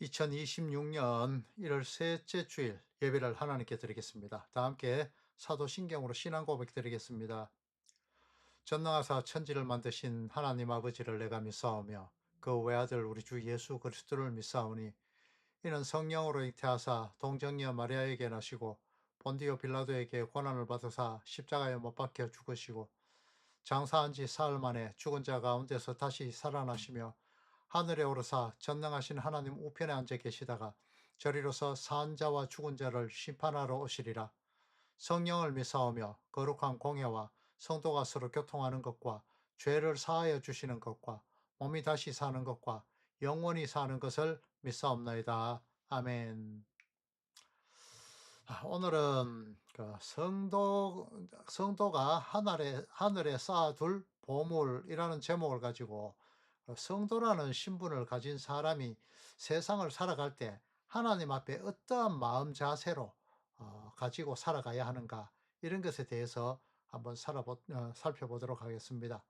2026년 1월 셋째 주일 예배를 하나님께 드리겠습니다. 다 함께 사도신경으로 신앙 고백 드리겠습니다. 전능하사 천지를 만드신 하나님 아버지를 내가 믿사오며 그 외아들 우리 주 예수 그리스도를 믿사오니 이는 성령으로 잉태하사 동정녀 마리아에게 나시고 본디오 빌라도에게 고난을 받으사 십자가에 못 박혀 죽으시고 장사한 지 사흘 만에 죽은 자 가운데서 다시 살아나시며 하늘에 오르사 전능하신 하나님 우편에 앉아 계시다가 저리로서 산 자와 죽은 자를 심판하러 오시리라. 성령을 믿사오며 거룩한 공예와 성도가 서로 교통하는 것과 죄를 사하여 주시는 것과 몸이 다시 사는 것과 영원히 사는 것을 믿사옵나이다. 아멘. 오늘은 그 성도가 하늘에 쌓아둘 보물이라는 제목을 가지고 성도라는 신분을 가진 사람이 세상을 살아갈 때 하나님 앞에 어떠한 마음 자세로 가지고 살아가야 하는가, 이런 것에 대해서 한번 살펴보도록 하겠습니다.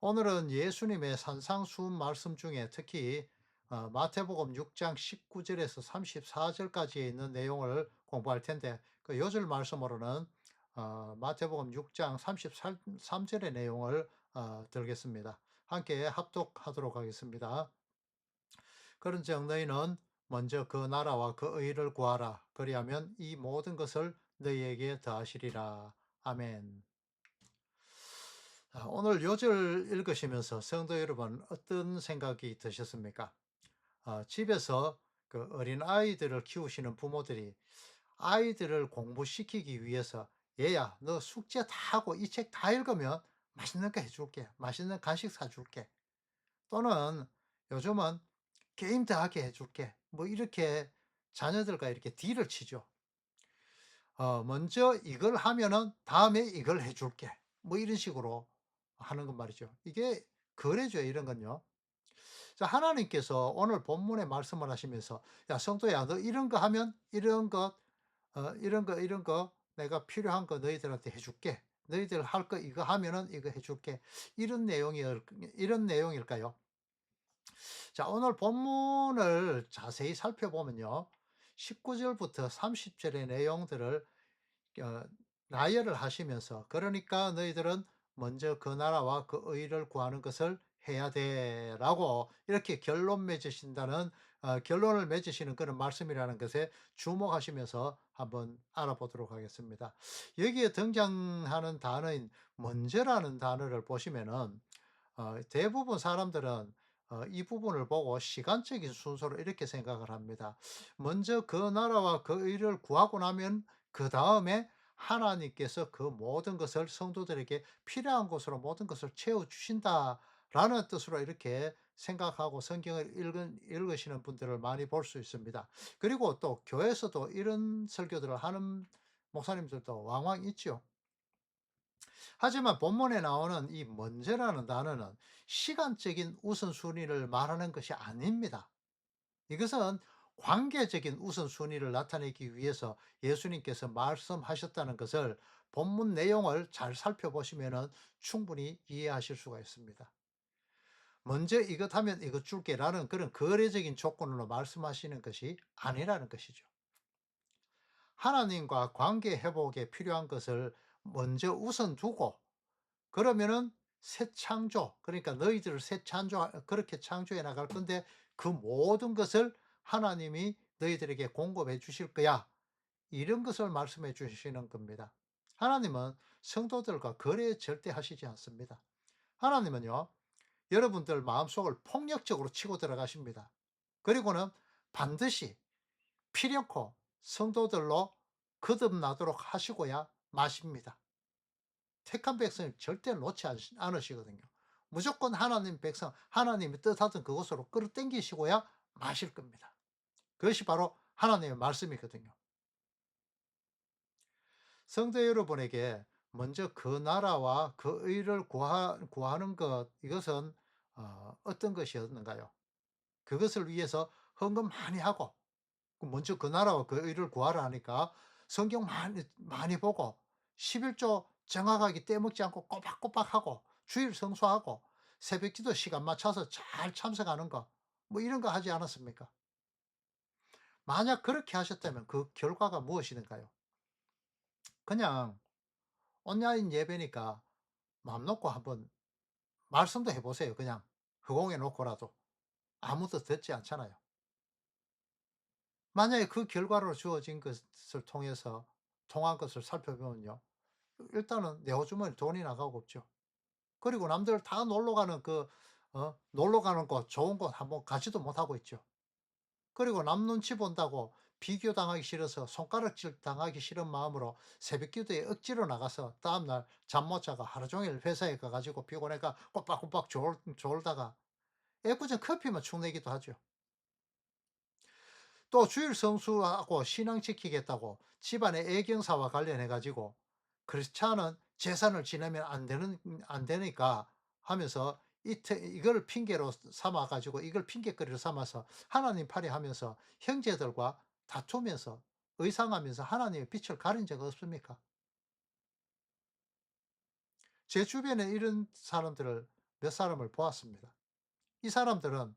오늘은 예수님의 산상수훈 말씀 중에 특히 마태복음 6장 19절에서 34절까지에 있는 내용을 공부할 텐데, 그 요절 말씀으로는 마태복음 6장 33절의 내용을 들겠습니다. 함께 합독하도록 하겠습니다. 그런즉 너희는 먼저 그 나라와 그 의를 구하라. 그리하면 이 모든 것을 너희에게 더하시리라. 아멘. 오늘 요절 읽으시면서 성도 여러분, 어떤 생각이 드셨습니까? 집에서 그 어린 아이들을 키우시는 부모들이 아이들을 공부시키기 위해서, 얘야 너 숙제 다 하고 이 책 다 읽으면 맛있는 거 해줄게, 맛있는 간식 사줄게, 또는 요즘은 게임 더 하게 해줄게, 뭐 이렇게 자녀들과 이렇게 딜을 치죠. 먼저 이걸 하면은 다음에 이걸 해줄게, 뭐 이런 식으로 하는 건 말이죠. 이게 거래죠, 이런 건요. 자, 하나님께서 오늘 본문에 말씀을 하시면서 야 성도야, 너 이런 거 하면 이런 것, 이런 거 내가 필요한 거 너희들한테 해줄게, 너희들 할 거 이거 하면은 이거 해줄게, 이런 내용일까요? 자, 오늘 본문을 자세히 살펴보면요, 19절부터 30절의 내용들을 어, 나열을 하시면서, 그러니까 너희들은 먼저 그 나라와 그 의를 구하는 것을 해야 돼라고 이렇게 결론을 맺으시는 그런 말씀이라는 것에 주목하시면서 한번 알아보도록 하겠습니다. 여기에 등장하는 단어인 먼저라는 단어를 보시면은 대부분 사람들은 이 부분을 보고 시간적인 순서로 이렇게 생각을 합니다. 먼저 그 나라와 그 의를 구하고 나면 그 다음에 하나님께서 그 모든 것을 성도들에게 필요한 것으로 모든 것을 채워 주신다라는 뜻으로 이렇게 생각하고 성경을 읽으시는 분들을 많이 볼 수 있습니다. 그리고 또 교회에서도 이런 설교들을 하는 목사님들도 왕왕 있죠. 하지만 본문에 나오는 이 먼저라는 단어는 시간적인 우선순위를 말하는 것이 아닙니다. 이것은 관계적인 우선순위를 나타내기 위해서 예수님께서 말씀하셨다는 것을 본문 내용을 잘 살펴보시면 충분히 이해하실 수가 있습니다. 먼저 이것 하면 이것 줄게라는 그런 거래적인 조건으로 말씀하시는 것이 아니라는 것이죠. 하나님과 관계 회복에 필요한 것을 먼저 우선 두고, 그러면은 새 창조, 그러니까 너희들을 그렇게 창조해 나갈 건데 그 모든 것을 하나님이 너희들에게 공급해 주실 거야, 이런 것을 말씀해 주시는 겁니다. 하나님은 성도들과 거래 절대 하시지 않습니다. 하나님은요, 여러분들 마음속을 폭력적으로 치고 들어가십니다. 그리고는 반드시 필연코 성도들로 거듭나도록 하시고야 마십니다. 택한 백성을 절대 놓지 않으시거든요. 무조건 하나님 백성, 하나님이 뜻하던 그곳으로 끌어당기시고야 마실 겁니다. 그것이 바로 하나님의 말씀이거든요. 성도 여러분에게 먼저 그 나라와 그 의를 구하는 것, 이것은 어떤 것이었는가요? 그것을 위해서 헌금 많이 하고, 먼저 그 나라와 그 의를 구하라 하니까 성경 많이 보고 11조 정확하게 떼먹지 않고 꼬박꼬박 하고 주일 성수하고 새벽 기도 시간 맞춰서 잘 참석하는 거, 뭐 이런 거 하지 않았습니까? 만약 그렇게 하셨다면 그 결과가 무엇이든가요? 그냥 온라인 예배니까 맘 놓고 한번 말씀도 해 보세요 그냥. 허공에 놓고라도. 아무도 듣지 않잖아요. 만약에 그 결과로 주어진 것을 통한 것을 살펴보면요. 일단은 내 호주머니에 돈이 나가고 없죠. 그리고 남들 다 놀러 가는 놀러 가는 곳 좋은 곳 한번 가지도 못하고 있죠. 그리고 남 눈치 본다고 비교당하기 싫어서 손가락질 당하기 싫은 마음으로 새벽기도에 억지로 나가서 다음날 잠 못 자고 하루 종일 회사에 가 가지고 피곤해가 꼬박꼬박 졸다가 애꿎은 커피만 축내기도 하죠. 또 주일 성수하고 신앙 지키겠다고 집안의 애경사와 관련해 가지고 크리스찬은 재산을 지내면 안 되니까 하면서 이걸 핑계로 삼아 가지고 이걸 핑계거리로 삼아서 하나님 팔이하면서 형제들과 다투면서 의상하면서 하나님의 빛을 가린 적 없습니까? 제 주변에 이런 사람들을 몇 사람을 보았습니다. 이 사람들은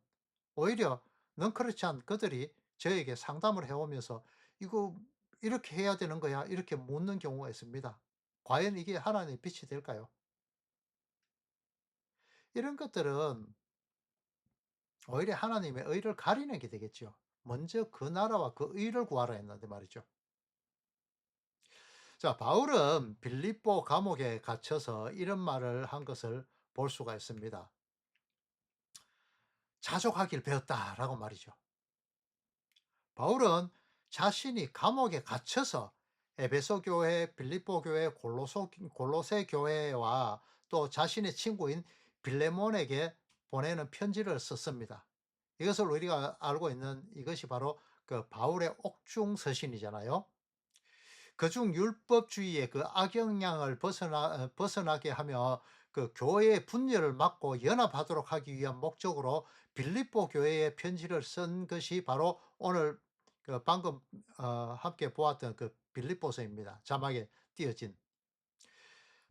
오히려 넌크리스찬 그들이 저에게 상담을 해 오면서 "이거 이렇게 해야 되는 거야?" 이렇게 묻는 경우가 있습니다. 과연 이게 하나님의 빛이 될까요? 이런 것들은 오히려 하나님의 의를 가리는 게 되겠죠. 먼저 그 나라와 그 의를 구하라 했는데 말이죠. 자, 바울은 빌립보 감옥에 갇혀서 이런 말을 한 것을 볼 수가 있습니다. "자족하길 배웠다."라고 말이죠. 바울은 자신이 감옥에 갇혀서 에베소 교회, 빌립보 교회, 골로새 교회와 또 자신의 친구인 빌레몬에게 보내는 편지를 썼습니다. 이것을 우리가 알고 있는 이것이 바로 그 바울의 옥중 서신이잖아요. 그중 율법주의의 그 악영향을 벗어나게 하며 그 교회의 분열을 막고 연합하도록 하기 위한 목적으로 빌립보 교회에 편지를 쓴 것이 바로 오늘 그 방금 함께 보았던 그 빌립보서입니다. 자막에 띄어진.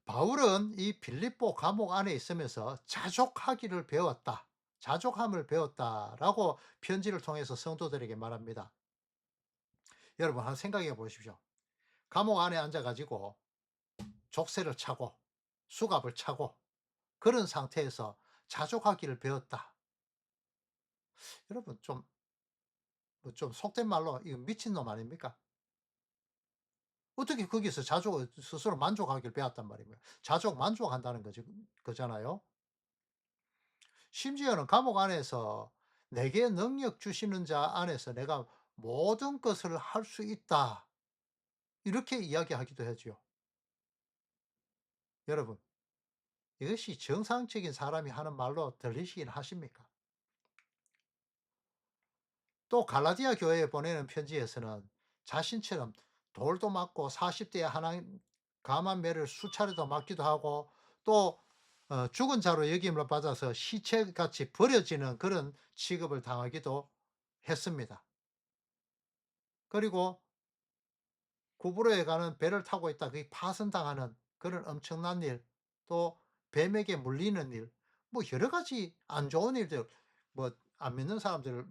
바울은 이 빌립보 감옥 안에 있으면서 자족하기를 배웠다. 자족함을 배웠다라고 편지를 통해서 성도들에게 말합니다. 여러분 한번 생각해 보십시오. 감옥 안에 앉아 가지고 족쇄를 차고 수갑을 차고 그런 상태에서 자족하기를 배웠다. 여러분 좀 속된 말로 이거 미친놈 아닙니까? 어떻게 거기서 자족 스스로 만족하기를 배웠단 말입니다. 자족 만족한다는 거잖아요. 심지어는 감옥 안에서 "내게 능력 주시는 자 안에서 내가 모든 것을 할 수 있다." 이렇게 이야기하기도 하지요. 여러분 이것이 정상적인 사람이 하는 말로 들리시긴 하십니까? 또 갈라디아 교회에 보내는 편지에서는 자신처럼 돌도 맞고 40 대에 하나님 감한 매를 수차례도 맞기도 하고 또 죽은 자로 여김을 받아서 시체같이 버려지는 그런 취급을 당하기도 했습니다. 그리고 구부로에 가는 배를 타고 있다 그게 파손당하는 그런 엄청난 일, 또 뱀에게 물리는 일, 뭐 여러 가지 안 좋은 일들, 뭐 안 믿는 사람들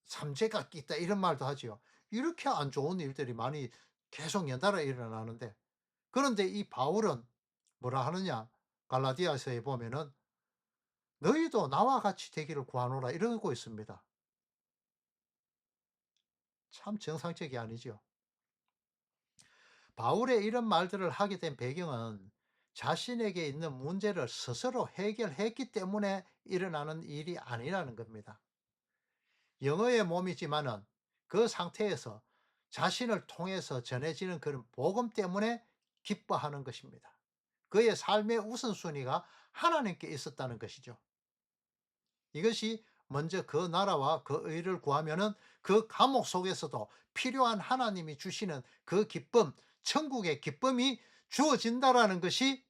삼재가 있다 이런 말도 하지요. 이렇게 안 좋은 일들이 많이 계속 연달아 일어나는데 그런데 이 바울은 뭐라 하느냐? 갈라디아서에 보면은 "너희도 나와 같이 되기를 구하노라." 이러고 있습니다. 참 정상적이 아니죠. 바울의 이런 말들을 하게 된 배경은 자신에게 있는 문제를 스스로 해결했기 때문에 일어나는 일이 아니라는 겁니다. 영어의 몸이지만은 그 상태에서 자신을 통해서 전해지는 그런 복음 때문에 기뻐하는 것입니다. 그의 삶의 우선순위가 하나님께 있었다는 것이죠. 이것이 먼저 그 나라와 그 의를 구하면은 그 감옥 속에서도 필요한 하나님이 주시는 그 기쁨, 천국의 기쁨이 주어진다라는 것이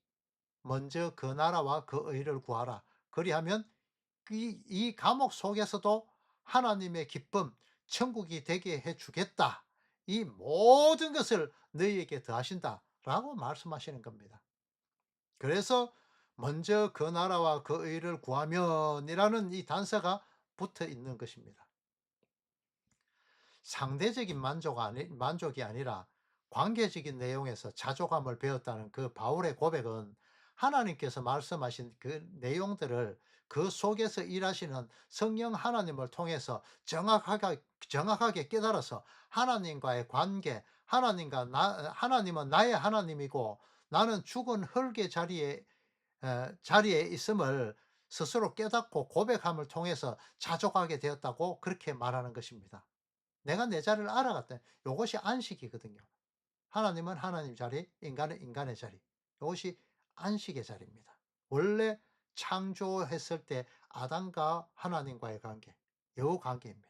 먼저 그 나라와 그 의를 구하라. 그리하면 이 감옥 속에서도 하나님의 기쁨, 천국이 되게 해 주겠다. 이 모든 것을 너희에게 더하신다라고 말씀하시는 겁니다. 그래서 먼저 그 나라와 그 의를 구하면이라는 이 단서가 붙어 있는 것입니다. 상대적인 만족이 아니라 관계적인 내용에서 자족함을 배웠다는 그 바울의 고백은 하나님께서 말씀하신 그 내용들을 그 속에서 일하시는 성령 하나님을 통해서 정확하게 깨달아서 하나님과의 관계, 하나님은 나의 하나님이고 나는 죽은 흙의 자리에 있음을 스스로 깨닫고 고백함을 통해서 자족하게 되었다고 그렇게 말하는 것입니다. 내가 내 자리를 알아갔다. 요것이 안식이거든요. 하나님은 하나님 자리, 인간은 인간의 자리. 요것이 안식의 자리입니다. 원래 창조했을 때 아담과 하나님과의 관계, 요 관계입니다.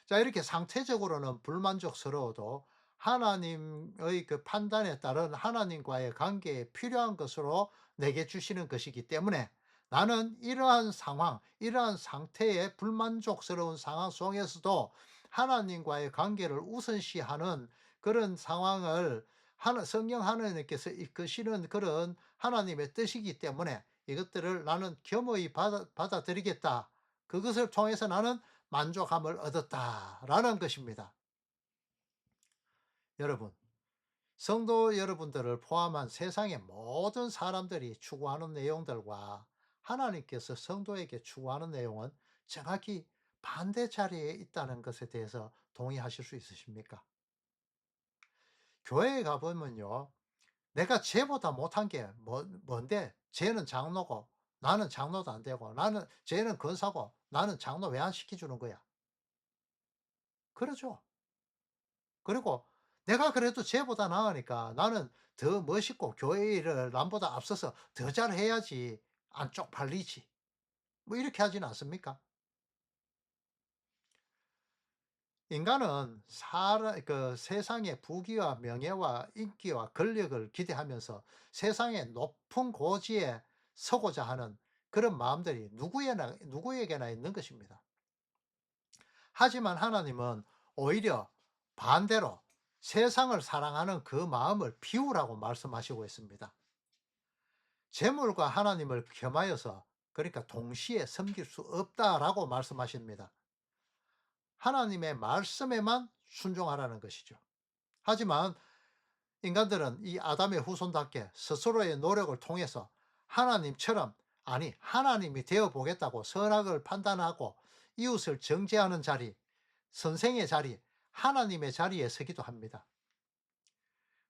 자, 이렇게 상태적으로는 불만족스러워도 하나님의 그 판단에 따른 하나님과의 관계에 필요한 것으로 내게 주시는 것이기 때문에 나는 이러한 상황, 이러한 상태의 불만족스러운 상황 속에서도 하나님과의 관계를 우선시하는 그런 상황을 성령 하나님께서 이끄시는 그런 하나님의 뜻이기 때문에 이것들을 나는 겸허히 받아들이겠다. 그것을 통해서 나는 만족함을 얻었다라는 것입니다. 여러분, 성도 여러분들을 포함한 세상의 모든 사람들이 추구하는 내용들과 하나님께서 성도에게 추구하는 내용은 정확히 반대 자리에 있다는 것에 대해서 동의하실 수 있으십니까? 교회에 가보면요, 내가 쟤보다 못한 게 뭔데? 쟤는 장로고, 나는 장로도 안 되고, 쟤는 권사고, 나는 장로 왜 안 시켜주는 거야? 그러죠. 그리고 내가 그래도 쟤보다 나으니까 나는 더 멋있고 교회 일을 남보다 앞서서 더 잘해야지 안 쪽팔리지. 뭐 이렇게 하지는 않습니까? 인간은 세상의 부귀와 명예와 인기와 권력을 기대하면서 세상의 높은 고지에 서고자 하는 그런 마음들이 누구에게나 있는 것입니다. 하지만 하나님은 오히려 반대로 세상을 사랑하는 그 마음을 비우라고 말씀하시고 있습니다. 재물과 하나님을 겸하여서 그러니까 동시에 섬길 수 없다라고 말씀하십니다. 하나님의 말씀에만 순종하라는 것이죠. 하지만 인간들은 이 아담의 후손답게 스스로의 노력을 통해서 하나님처럼 아니 하나님이 되어 보겠다고 선악을 판단하고 이웃을 정죄하는 자리, 선생의 자리, 하나님의 자리에 서기도 합니다.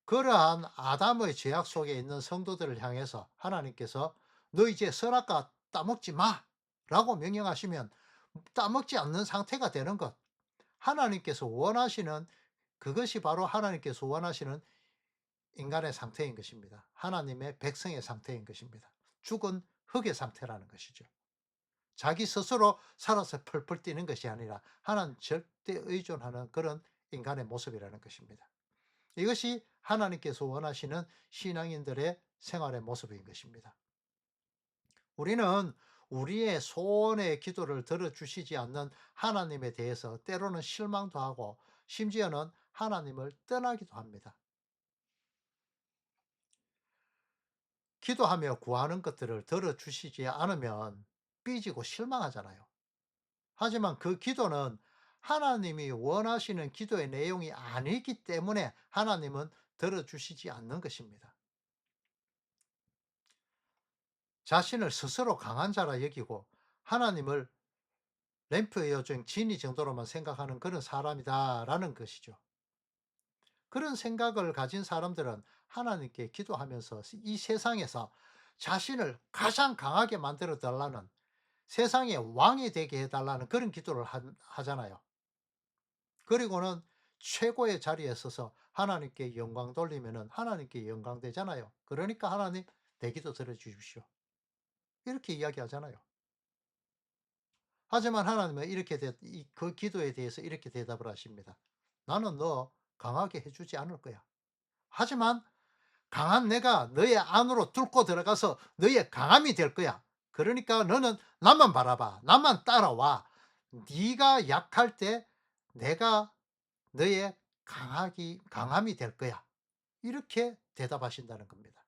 그러한 아담의 죄악 속에 있는 성도들을 향해서 하나님께서 너 이제 선악과 따먹지 마! 라고 명령하시면 따먹지 않는 상태가 되는 것. 하나님께서 원하시는 그것이 바로 하나님께서 원하시는 인간의 상태인 것입니다. 하나님의 백성의 상태인 것입니다. 죽은 흙의 상태라는 것이죠. 자기 스스로 살아서 펄펄 뛰는 것이 아니라 하나님 절대 의존하는 그런 인간의 모습이라는 것입니다. 이것이 하나님께서 원하시는 신앙인들의 생활의 모습인 것입니다. 우리는 우리의 소원의 기도를 들어주시지 않는 하나님에 대해서 때로는 실망도 하고 심지어는 하나님을 떠나기도 합니다. 기도하며 구하는 것들을 들어주시지 않으면 삐지고 실망하잖아요. 하지만 그 기도는 하나님이 원하시는 기도의 내용이 아니기 때문에 하나님은 들어주시지 않는 것입니다. 자신을 스스로 강한 자라 여기고 하나님을 램프의 요정 지니 정도로만 생각하는 그런 사람이다라는 것이죠. 그런 생각을 가진 사람들은 하나님께 기도하면서 이 세상에서 자신을 가장 강하게 만들어 달라는 세상의 왕이 되게 해달라는 그런 기도를 하잖아요. 그리고는 최고의 자리에 서서 하나님께 영광 돌리면은 하나님께 영광 되잖아요. 그러니까 하나님 내 기도 들어주십시오. 이렇게 이야기하잖아요. 하지만 하나님은 그 기도에 대해서 이렇게 대답을 하십니다. 나는 너 강하게 해주지 않을 거야. 하지만 강한 내가 너의 안으로 뚫고 들어가서 너의 강함이 될 거야. 그러니까 너는 나만 바라봐. 나만 따라와. 네가 약할 때 내가 너의 강함이 될 거야. 이렇게 대답하신다는 겁니다.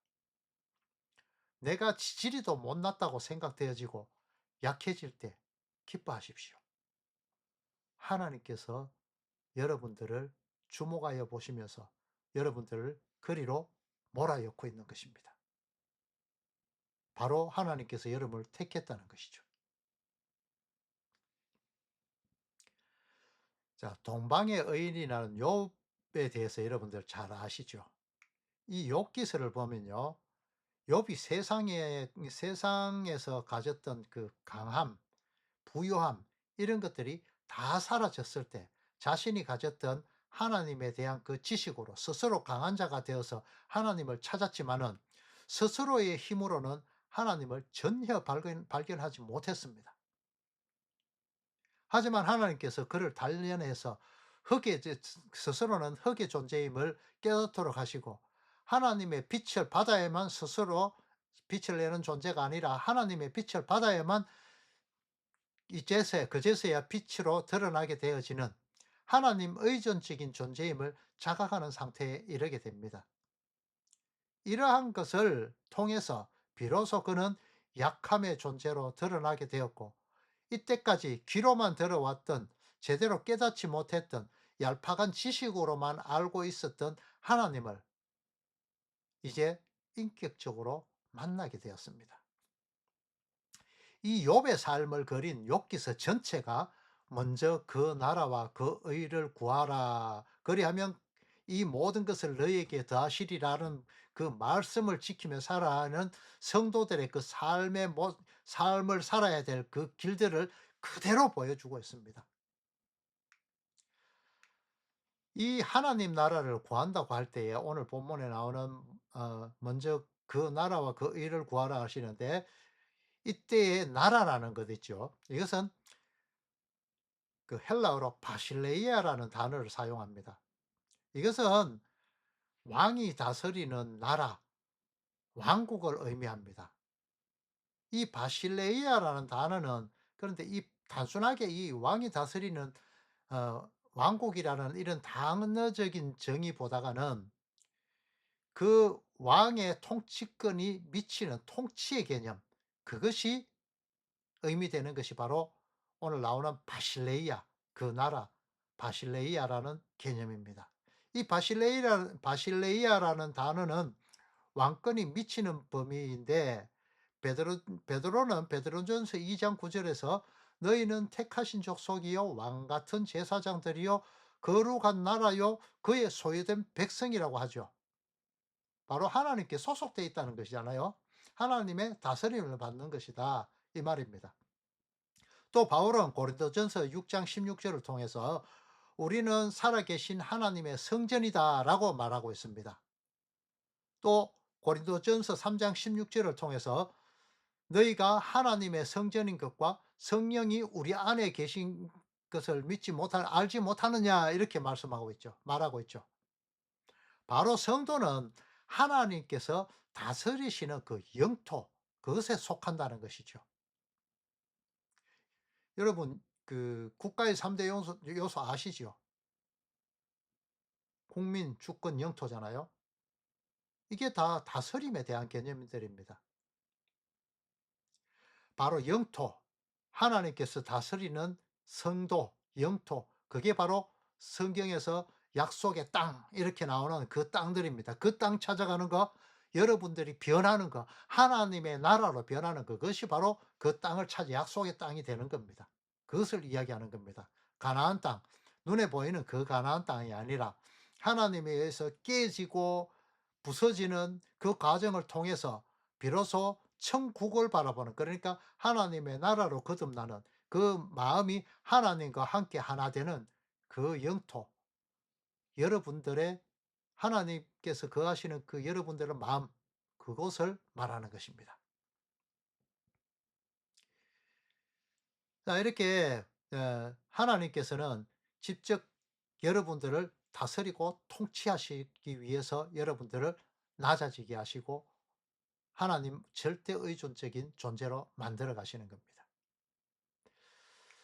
내가 지지리도 못났다고 생각되어지고 약해질 때 기뻐하십시오. 하나님께서 여러분들을 주목하여 보시면서 여러분들을 그리로 몰아넣고 있는 것입니다. 바로 하나님께서 여러분을 택했다는 것이죠. 자, 동방의 의인이라는 욥에 대해서 여러분들 잘 아시죠? 이 욥기서를 보면요. 욥이 세상에서 가졌던 그 강함, 부유함 이런 것들이 다 사라졌을 때 자신이 가졌던 하나님에 대한 그 지식으로 스스로 강한 자가 되어서 하나님을 찾았지만은 스스로의 힘으로는 하나님을 전혀 발견하지 못했습니다. 하지만 하나님께서 그를 단련해서 스스로는 흙의 존재임을 깨닫도록 하시고 하나님의 빛을 받아야만 스스로 빛을 내는 존재가 아니라 하나님의 빛을 받아야만 그제서야 빛으로 드러나게 되어지는 하나님 의존적인 존재임을 자각하는 상태에 이르게 됩니다. 이러한 것을 통해서 비로소 그는 약함의 존재로 드러나게 되었고 이때까지 귀로만 들어왔던 제대로 깨닫지 못했던 얄팍한 지식으로만 알고 있었던 하나님을 이제 인격적으로 만나게 되었습니다. 이 욥의 삶을 그린 욥기서 전체가 먼저 그 나라와 그 의를 구하라. 그리하면 이 모든 것을 너희에게 더하시리라는 그 말씀을 지키며 살아야 하는 성도들의 그 삶을 살아야 될 그 길들을 그대로 보여주고 있습니다. 이 하나님 나라를 구한다고 할 때에 오늘 본문에 나오는 먼저 그 나라와 그 의를 구하라 하시는데 이때의 나라라는 것 있죠. 이것은 그 헬라어로 바실레이아라는 단어를 사용합니다. 이것은 왕이 다스리는 나라, 왕국을 의미합니다. 이 바실레이아라는 단어는 그런데 이 단순하게 이 왕이 다스리는 왕국이라는 이런 단어적인 정의보다가는 그 왕의 통치권이 미치는 통치의 개념, 그것이 의미되는 것이 바로 오늘 나오는 바실레이아, 그 나라 바실레이아라는 개념입니다. 이 바실레이아라는 단어는 왕권이 미치는 범위인데 베드로는 베드로전서 2장 9절에서 너희는 택하신 족속이요 왕 같은 제사장들이요 거룩한 나라요 그의 소유된 백성이라고 하죠. 바로 하나님께 소속되어 있다는 것이잖아요. 하나님의 다스림을 받는 것이다 이 말입니다. 또 바울은 고린도전서 6장 16절을 통해서 우리는 살아계신 하나님의 성전이다라고 말하고 있습니다. 또 고린도전서 3장 16절을 통해서 너희가 하나님의 성전인 것과 성령이 우리 안에 계신 것을 알지 못하느냐 이렇게 말하고 있죠. 바로 성도는 하나님께서 다스리시는 그 영토 그것에 속한다는 것이죠. 여러분 그 국가의 3대 요소 아시죠? 국민, 주권, 영토잖아요. 이게 다 다스림에 대한 개념들입니다. 바로 영토, 하나님께서 다스리는 성도, 영토, 그게 바로 성경에서 약속의 땅 이렇게 나오는 그 땅들입니다. 그 땅 찾아가는 거, 여러분들이 변하는 거, 하나님의 나라로 변하는 거, 그것이 바로 그 땅을 찾아 약속의 땅이 되는 겁니다. 그것을 이야기하는 겁니다. 가나안 땅, 눈에 보이는 그 가나안 땅이 아니라 하나님에 의해서 깨지고 부서지는 그 과정을 통해서 비로소 천국을 바라보는, 그러니까 하나님의 나라로 거듭나는 그 마음이 하나님과 함께 하나 되는 그 영토, 여러분들의 하나님께서 거하시는 그 여러분들의 마음, 그것을 말하는 것입니다. 자, 이렇게 하나님께서는 직접 여러분들을 다스리고 통치하시기 위해서 여러분들을 낮아지게 하시고 하나님 절대 의존적인 존재로 만들어 가시는 겁니다.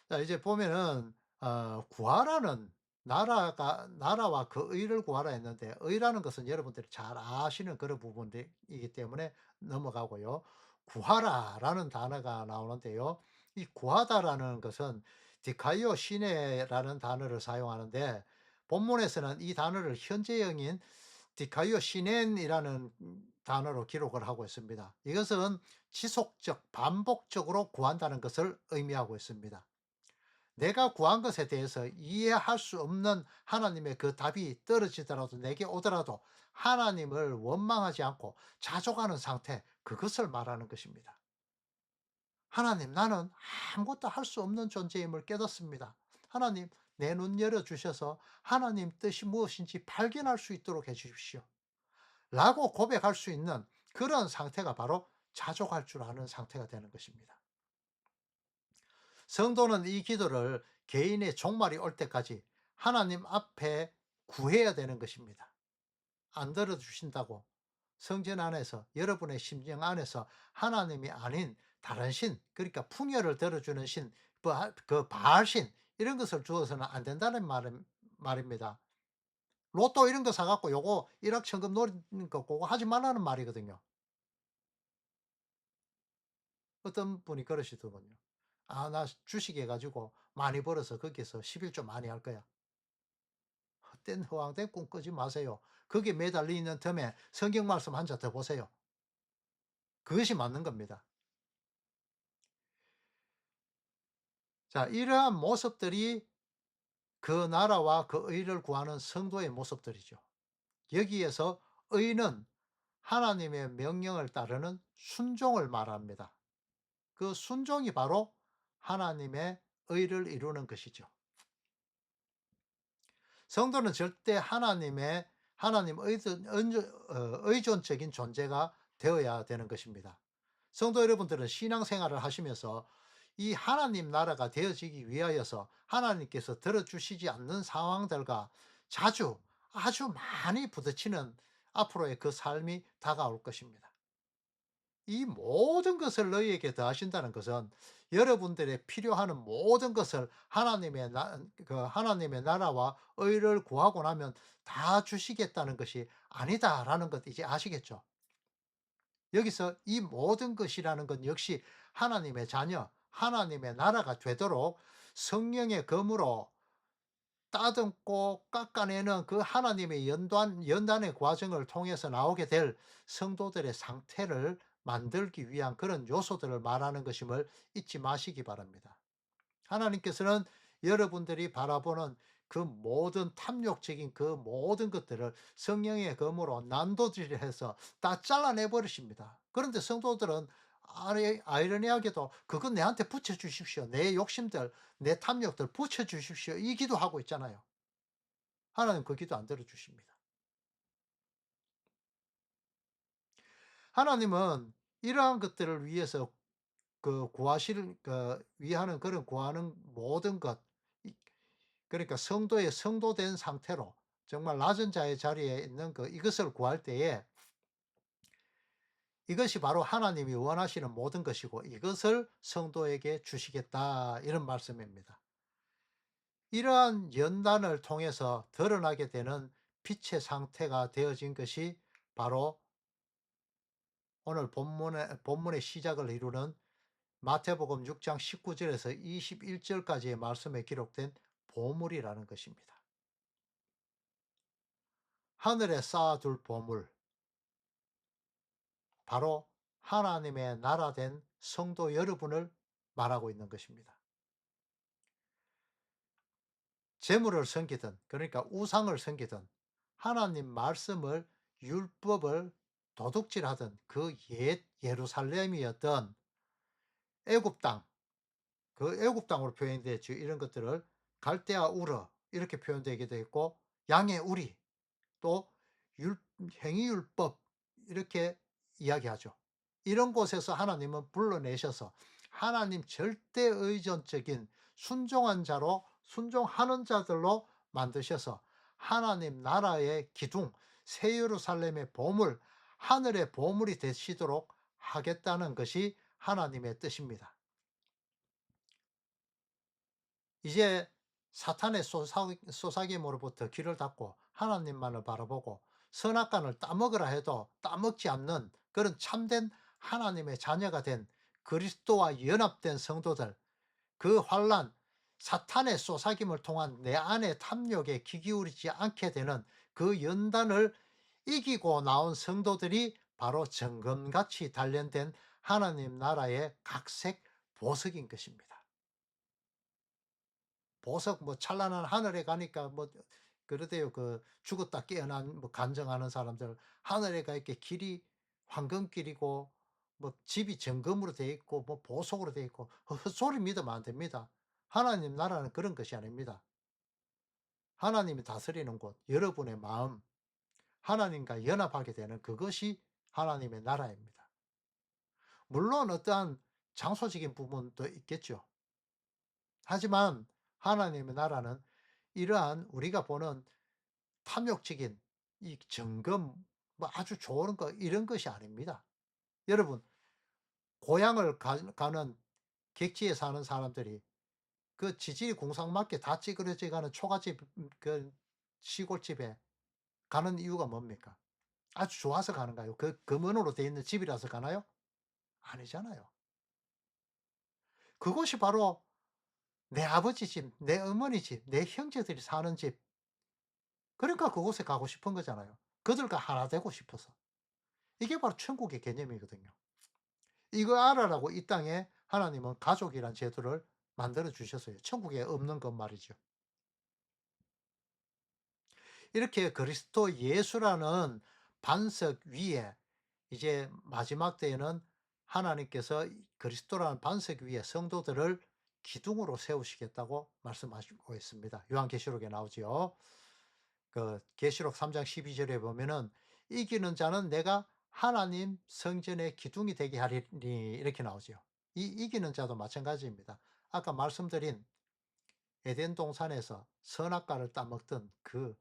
자, 이제 보면은 구하라는 나라와 그 의를 구하라 했는데 의라는 것은 여러분들이 잘 아시는 그런 부분이기 때문에 넘어가고요. 구하라라는 단어가 나오는데요. 이 구하다라는 것은 디카이오 시네라는 단어를 사용하는데 본문에서는 이 단어를 현재형인 디카이오 시넨이라는 단어로 기록을 하고 있습니다. 이것은 지속적, 반복적으로 구한다는 것을 의미하고 있습니다. 내가 구한 것에 대해서 이해할 수 없는 하나님의 그 답이 떨어지더라도 내게 오더라도 하나님을 원망하지 않고 자족하는 상태, 그것을 말하는 것입니다. 하나님, 나는 아무것도 할 수 없는 존재임을 깨닫습니다. 하나님, 내 눈 열어주셔서 하나님 뜻이 무엇인지 발견할 수 있도록 해주십시오. 라고 고백할 수 있는 그런 상태가 바로 자족할 줄 아는 상태가 되는 것입니다. 성도는 이 기도를 개인의 종말이 올 때까지 하나님 앞에 구해야 되는 것입니다. 안 들어주신다고 성전 안에서 여러분의 심령 안에서 하나님이 아닌 다른 신, 그러니까 풍요를 들어주는 신, 그 바알신 이런 것을 주어서는 안 된다는 말입니다. 로또 이런 거 사갖고 요거 일확천금 노리는 거 그거 하지 말라는 말이거든요. 어떤 분이 그러시더군요. 아, 나 주식 해가지고 많이 벌어서 거기서 11조 좀 많이 할 거야. 헛된 허황된 꿈 꾸지 마세요. 거기에 매달려 있는 틈에 성경 말씀 한 자 더 보세요. 그것이 맞는 겁니다. 자, 이러한 모습들이 그 나라와 그 의를 구하는 성도의 모습들이죠. 여기에서 의는 하나님의 명령을 따르는 순종을 말합니다. 그 순종이 바로 하나님의 의를 이루는 것이죠. 성도는 절대 하나님 의존적인 존재가 되어야 되는 것입니다. 성도 여러분들은 신앙생활을 하시면서 이 하나님 나라가 되어지기 위하여서 하나님께서 들어주시지 않는 상황들과 자주 아주 많이 부딪히는 앞으로의 그 삶이 다가올 것입니다. 이 모든 것을 너희에게 더하신다는 것은 여러분들의 필요하는 모든 것을 하나님의 나라와 의를 구하고 나면 다 주시겠다는 것이 아니다라는 것 이제 아시겠죠? 여기서 이 모든 것이라는 건 역시 하나님의 자녀, 하나님의 나라가 되도록 성령의 검으로 따듬고 깎아내는 그 하나님의 연단의 과정을 통해서 나오게 될 성도들의 상태를 만들기 위한 그런 요소들을 말하는 것임을 잊지 마시기 바랍니다. 하나님께서는 여러분들이 바라보는 그 모든 탐욕적인 그 모든 것들을 성령의 검으로 난도질해서 다 잘라내 버리십니다. 그런데 성도들은 아이러니하게도 그건 내한테 붙여주십시오. 내 욕심들, 내 탐욕들 붙여주십시오. 이 기도하고 있잖아요. 하나님 그 기도 안 들어주십니다. 하나님은 이러한 것들을 위해서 위하는 그런 구하는 모든 것, 그러니까 성도의 성도된 상태로 정말 낮은 자의 자리에 있는 이것을 구할 때에 이것이 바로 하나님이 원하시는 모든 것이고 이것을 성도에게 주시겠다 이런 말씀입니다. 이러한 연단을 통해서 드러나게 되는 빛의 상태가 되어진 것이 바로 오늘 본문의 시작을 이루는 마태복음 6장 19절에서 21절까지의 말씀에 기록된 보물이라는 것입니다. 하늘에 쌓아둘 보물, 바로 하나님의 나라된 성도 여러분을 말하고 있는 것입니다. 재물을 섬기든 그러니까 우상을 섬기든 하나님 말씀을 율법을 도둑질하던 그 옛 예루살렘이었던 애굽 땅, 그 애굽 땅으로 표현되죠. 이런 것들을 갈대아 우르 이렇게 표현되기도 했고 양의 우리 또 행위율법 이렇게 이야기하죠. 이런 곳에서 하나님은 불러내셔서 하나님 절대 의존적인 순종한 자로 순종하는 자들로 만드셔서 하나님 나라의 기둥 새 예루살렘의 보물 하늘의 보물이 되시도록 하겠다는 것이 하나님의 뜻입니다. 이제 사탄의 쏘사김으로부터 귀를 닫고 하나님만을 바라보고 선악간을 따먹으라 해도 따먹지 않는 그런 참된 하나님의 자녀가 된 그리스도와 연합된 성도들, 그 환난, 사탄의 쏘사김을 통한 내 안의 탐욕에 귀 기울이지 않게 되는 그 연단을 이기고 나온 성도들이 바로 정금같이 단련된 하나님 나라의 각색 보석인 것입니다. 보석 뭐 찬란한 하늘에 가니까 뭐 그러대요. 그 죽었다 깨어난 뭐 간증하는 사람들 하늘에 가 이렇게 길이 황금길이고 뭐 집이 정금으로 돼 있고 뭐 보석으로 돼 있고 헛소리 믿으면 안 됩니다. 하나님 나라는 그런 것이 아닙니다. 하나님이 다스리는 곳, 여러분의 마음, 하나님과 연합하게 되는 그것이 하나님의 나라입니다. 물론 어떠한 장소적인 부분도 있겠죠. 하지만 하나님의 나라는 이러한 우리가 보는 탐욕적인 이 정금 뭐 아주 좋은 거 이런 것이 아닙니다. 여러분 고향을 가는 객지에 사는 사람들이 그 지질이 공상맞게 다 찌그러져 가는 초가집 그 시골집에 가는 이유가 뭡니까? 아주 좋아서 가는가요? 그 금은으로 돼 있는 집이라서 가나요? 아니잖아요. 그곳이 바로 내 아버지 집, 내 어머니 집, 내 형제들이 사는 집. 그러니까 그곳에 가고 싶은 거잖아요. 그들과 하나 되고 싶어서. 이게 바로 천국의 개념이거든요. 이거 알아라고 이 땅에 하나님은 가족이란 제도를 만들어 주셨어요. 천국에 없는 것 말이죠. 이렇게 그리스도 예수라는 반석 위에 이제 마지막 때에는 하나님께서 이 그리스도라는 반석 위에 성도들을 기둥으로 세우시겠다고 말씀하시고 있습니다. 요한계시록에 나오지요. 그 계시록 3장 12 절에 보면은 "이기는 자는 내가 하나님 성전의 기둥이 되게 하리니." 이렇게 나오지요. 이 이기는 자도 마찬가지입니다. 아까 말씀드린 에덴 동산에서 선악과를 따먹던 그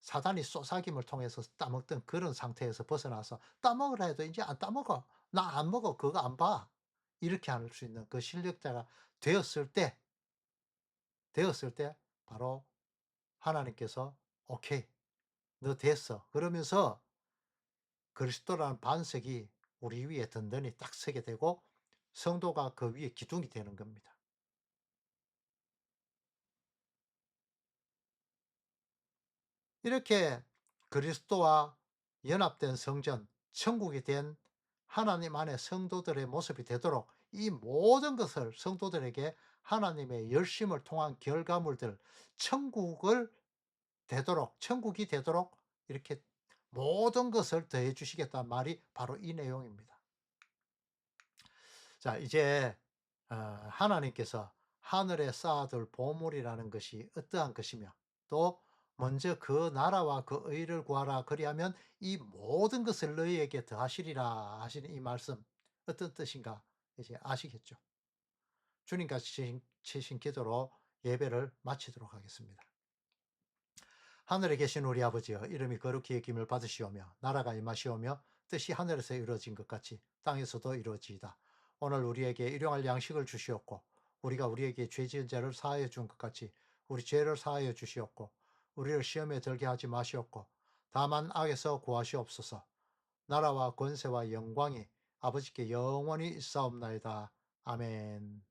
사단이 쏘사김을 통해서 따먹던 그런 상태에서 벗어나서 "따먹으라 해도 인제 안 따먹어. 나 안 먹어. 그거 안 봐." 이렇게 할 수 있는 그 실력자가 되었을 때 되었을 때 바로 하나님께서 "오케이. 너 됐어." 그러면서 그리스도라는 반석이 우리 위에 든든히 딱 서게 되고 성도가 그 위에 기둥이 되는 겁니다. 이렇게 그리스도와 연합된 성전, 천국이 된 하나님 안의 성도들의 모습이 되도록 이 모든 것을 성도들에게 하나님의 열심을 통한 결과물들, 천국을 되도록, 천국이 되도록 이렇게 모든 것을 더해 주시겠다는 말이 바로 이 내용입니다. 자, 이제 하나님께서 하늘에 쌓아둘 보물이라는 것이 어떠한 것이며 또 먼저 그 나라와 그 의를 구하라 그리하면 이 모든 것을 너희에게 더하시리라 하시는 이 말씀 어떤 뜻인가 이제 아시겠죠? 주님같이 치신 기도로 예배를 마치도록 하겠습니다. 하늘에 계신 우리 아버지여 이름이 거룩히 여김을 받으시오며 나라가 임하시오며 뜻이 하늘에서 이루어진 것 같이 땅에서도 이루어지이다. 오늘 우리에게 일용할 양식을 주시옵고 우리가 우리에게 죄 지은 자를 사하여 준 것 같이 우리 죄를 사하여 주시옵고 우리를 시험에 들게 하지 마시옵고 다만 악에서 구하시옵소서. 나라와 권세와 영광이 아버지께 영원히 있사옵나이다. 아멘.